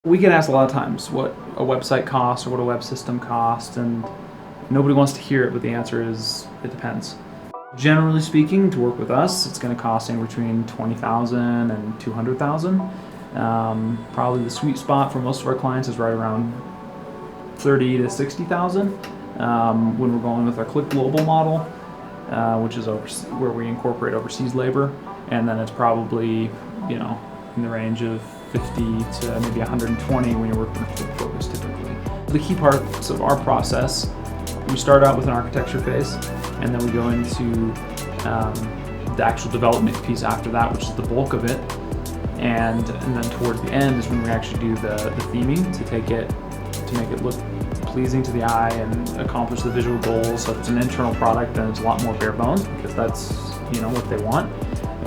We get asked a lot of times what a website costs or what a web system costs, and nobody wants to hear it, but the answer is it depends. Generally speaking, to work with us, it's going to cost anywhere between $20,000 and $200,000. Probably the sweet spot for most of our clients is right around $30,000 to $60,000 when we're going with our Click Global model, which is where we incorporate overseas labor, and then it's probably in the range of 50 to maybe 120 when you're working with Click Focus typically. The key parts of our process, we start out with an architecture phase, and then we go into the actual development piece after that, which is the bulk of it. And then towards the end is when we actually do the theming to make it look pleasing to the eye and accomplish the visual goals. So if it's an internal product, then it's a lot more bare bones because that's what they want.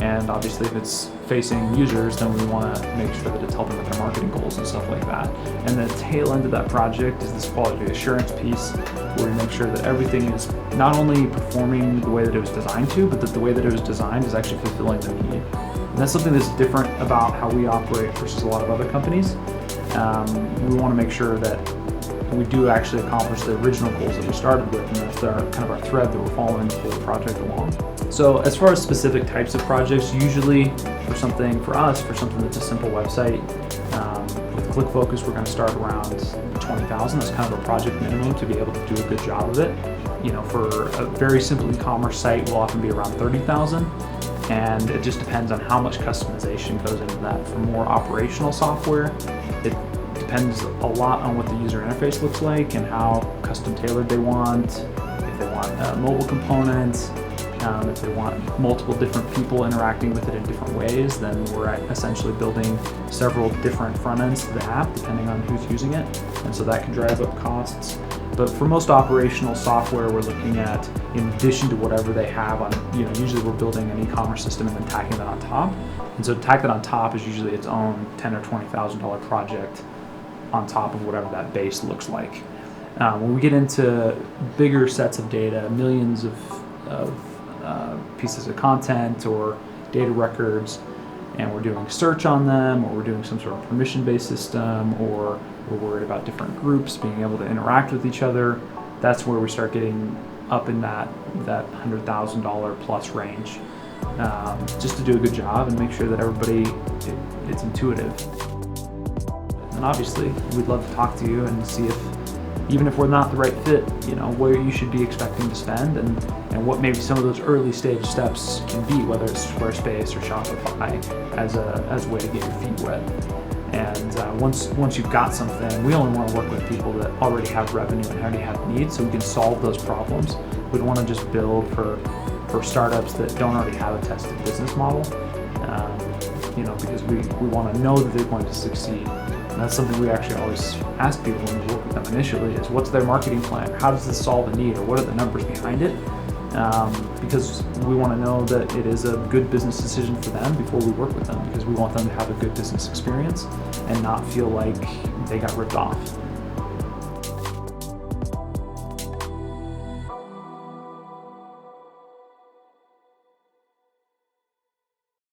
And obviously if it's facing users, then we want to make sure that it's helping with their marketing goals and stuff like that. And the tail end of that project is this quality assurance piece where we make sure that everything is not only performing the way that it was designed to, but that the way that it was designed is actually fulfilling the need. And that's something that's different about how we operate versus a lot of other companies. We want to make sure that we do actually accomplish the original goals that we started with, and that's kind of our thread that we're following the whole project along. So as far as specific types of projects, usually for something that's a simple website, with Click Focus we're going to start around $20,000. That's kind of a project minimum to be able to do a good job of it. For a very simple e-commerce site, will often be around $30,000. And it just depends on how much customization goes into that. For more operational software, it depends a lot on what the user interface looks like and how custom tailored they want. If they want mobile components, if they want multiple different people interacting with it in different ways, then we're essentially building several different front ends to the app depending on who's using it. And so that can drive up costs. But for most operational software, we're looking at, in addition to whatever they have on, usually we're building an e-commerce system and then tacking that on top. And so to tack that on top is usually its own $10,000 or $20,000 project on top of whatever that base looks like. When we get into bigger sets of data, millions of pieces of content or data records, and we're doing search on them, or we're doing some sort of permission-based system, or we're worried about different groups being able to interact with each other, that's where we start getting up in that $100,000 plus range, just to do a good job and make sure that it's intuitive. And obviously, we'd love to talk to you and see if, even if we're not the right fit, where you should be expecting to spend and what maybe some of those early stage steps can be, whether it's Squarespace or Shopify, as a way to get your feet wet. And once you've got something, we only want to work with people that already have revenue and already have needs, so we can solve those problems. We don't want to just build for startups that don't already have a tested business model, because we want to know that they're going to succeed. And that's something we actually always ask people when we work with them initially is, what's their marketing plan? How does this solve a need? Or what are the numbers behind it? Because we want to know that it is a good business decision for them before we work with them, because we want them to have a good business experience and not feel like they got ripped off.